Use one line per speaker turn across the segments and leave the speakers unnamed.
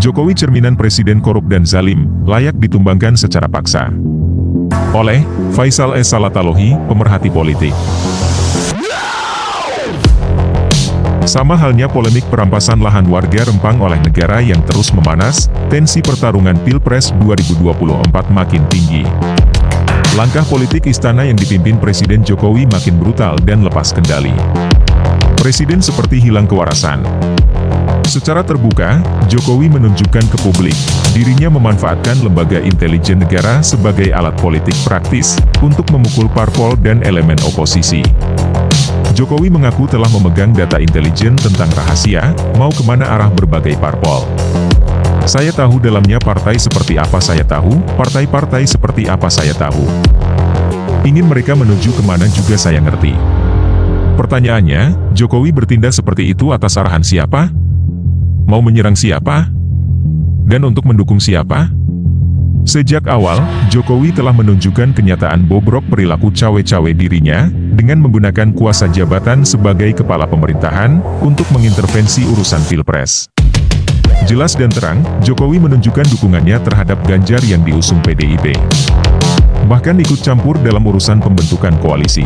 Jokowi cerminan presiden korup dan zalim, layak ditumbangkan secara paksa. Oleh Faisal S. Salatalohi, pemerhati politik. Sama halnya polemik perampasan lahan warga Rempang oleh negara yang terus memanas, tensi pertarungan Pilpres 2024 makin tinggi. Langkah politik istana yang dipimpin Presiden Jokowi makin brutal dan lepas kendali. Presiden seperti hilang kewarasan. Secara terbuka, Jokowi menunjukkan ke publik, dirinya memanfaatkan lembaga intelijen negara sebagai alat politik praktis, untuk memukul parpol dan elemen oposisi. Jokowi mengaku telah memegang data intelijen tentang rahasia, mau kemana arah berbagai parpol. Saya tahu dalamnya partai seperti apa saya tahu, partai-partai seperti apa saya tahu. Ingin mereka menuju kemana juga saya ngerti. Pertanyaannya, Jokowi bertindak seperti itu atas arahan siapa? Mau menyerang siapa? Dan untuk mendukung siapa? Sejak awal, Jokowi telah menunjukkan kenyataan bobrok perilaku cawe-cawe dirinya, dengan menggunakan kuasa jabatan sebagai kepala pemerintahan, untuk mengintervensi urusan Pilpres. Jelas dan terang, Jokowi menunjukkan dukungannya terhadap Ganjar yang diusung PDIP. Bahkan ikut campur dalam urusan pembentukan koalisi.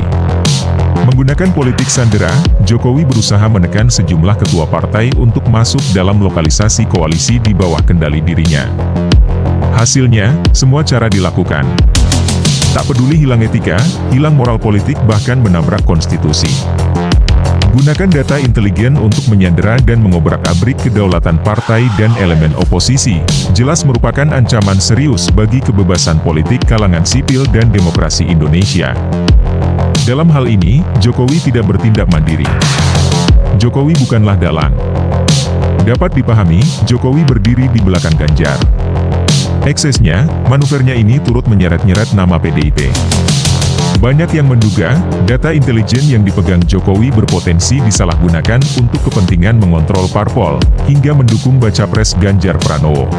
Menggunakan politik sandera, Jokowi berusaha menekan sejumlah ketua partai untuk masuk dalam lokalisasi koalisi di bawah kendali dirinya. Hasilnya, semua cara dilakukan. Tak peduli hilang etika, hilang moral politik bahkan menabrak konstitusi. Gunakan data intelijen untuk menyandera dan mengobrak-abrik kedaulatan partai dan elemen oposisi, jelas merupakan ancaman serius bagi kebebasan politik kalangan sipil dan demokrasi Indonesia. Dalam hal ini, Jokowi tidak bertindak mandiri. Jokowi bukanlah dalang. Dapat dipahami, Jokowi berdiri di belakang Ganjar. Eksesnya, manuvernya ini turut menyeret-nyeret nama PDIP. Banyak yang menduga, data intelijen yang dipegang Jokowi berpotensi disalahgunakan untuk kepentingan mengontrol parpol, hingga mendukung baca pres Ganjar Pranowo.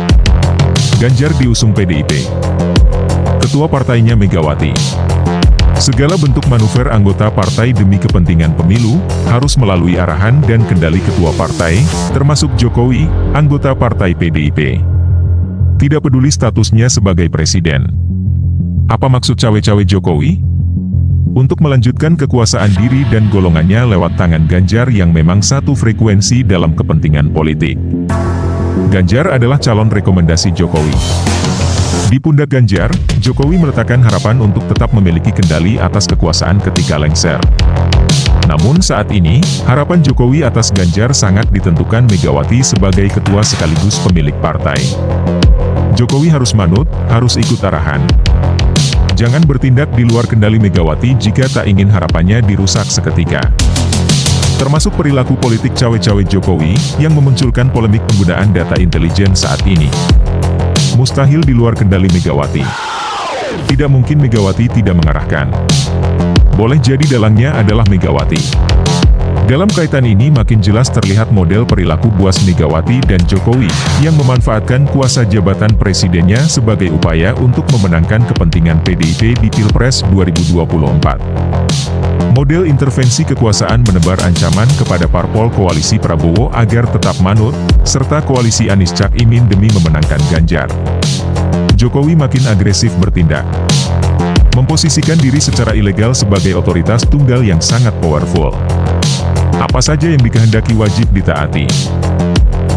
Ganjar diusung PDIP. Ketua partainya Megawati. Segala bentuk manuver anggota partai demi kepentingan pemilu, harus melalui arahan dan kendali ketua partai, termasuk Jokowi, anggota partai PDIP. Tidak peduli statusnya sebagai presiden. Apa maksud cawe-cawe Jokowi? Untuk melanjutkan kekuasaan diri dan golongannya lewat tangan Ganjar yang memang satu frekuensi dalam kepentingan politik. Ganjar adalah calon rekomendasi Jokowi. Di pundak Ganjar, Jokowi meletakkan harapan untuk tetap memiliki kendali atas kekuasaan ketika lengser. Namun saat ini, harapan Jokowi atas Ganjar sangat ditentukan Megawati sebagai ketua sekaligus pemilik partai. Jokowi harus manut, harus ikut arahan. Jangan bertindak di luar kendali Megawati jika tak ingin harapannya dirusak seketika. Termasuk perilaku politik cawe-cawe Jokowi, yang memunculkan polemik penggunaan data intelijen saat ini. Mustahil di luar kendali Megawati. Tidak mungkin Megawati tidak mengarahkan. Boleh jadi dalangnya adalah Megawati. Dalam kaitan ini makin jelas terlihat model perilaku buas Megawati dan Jokowi, yang memanfaatkan kuasa jabatan presidennya sebagai upaya untuk memenangkan kepentingan PDIP di Pilpres 2024. Model intervensi kekuasaan menebar ancaman kepada parpol koalisi Prabowo agar tetap manut, serta koalisi Anies Cak Imin demi memenangkan Ganjar. Jokowi makin agresif bertindak. Memposisikan diri secara ilegal sebagai otoritas tunggal yang sangat powerful. Apa saja yang dikehendaki wajib ditaati.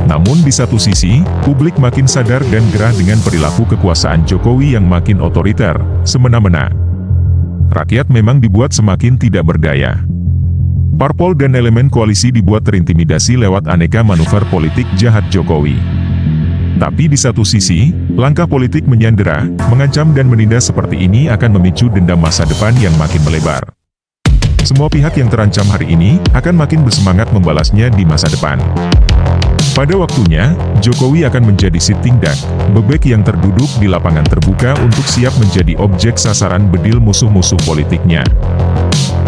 Namun di satu sisi, publik makin sadar dan gerah dengan perilaku kekuasaan Jokowi yang makin otoriter, semena-mena. Rakyat memang dibuat semakin tidak berdaya. Parpol dan elemen koalisi dibuat terintimidasi lewat aneka manuver politik jahat Jokowi. Tapi di satu sisi, langkah politik menyandera, mengancam dan menindas seperti ini akan memicu dendam masa depan yang makin melebar. Semua pihak yang terancam hari ini, akan makin bersemangat membalasnya di masa depan. Pada waktunya, Jokowi akan menjadi sitting duck, bebek yang terduduk di lapangan terbuka untuk siap menjadi objek sasaran bedil musuh-musuh politiknya.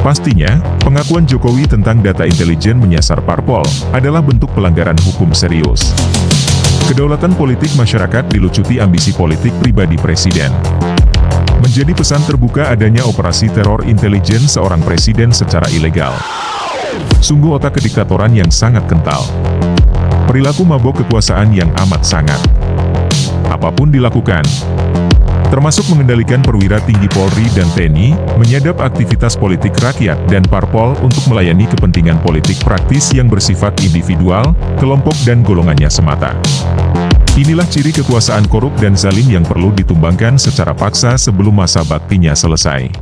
Pastinya, pengakuan Jokowi tentang data intelijen menyasar parpol, adalah bentuk pelanggaran hukum serius. Kedaulatan politik masyarakat dilucuti ambisi politik pribadi presiden. Menjadi pesan terbuka adanya operasi teror intelijen seorang presiden secara ilegal. Sungguh otak kediktatoran yang sangat kental. Perilaku mabok kekuasaan yang amat sangat. Apapun dilakukan, termasuk mengendalikan perwira tinggi Polri dan TNI, menyadap aktivitas politik rakyat dan parpol untuk melayani kepentingan politik praktis yang bersifat individual, kelompok dan golongannya semata. Inilah ciri kekuasaan korup dan zalim yang perlu ditumbangkan secara paksa sebelum masa baktinya selesai.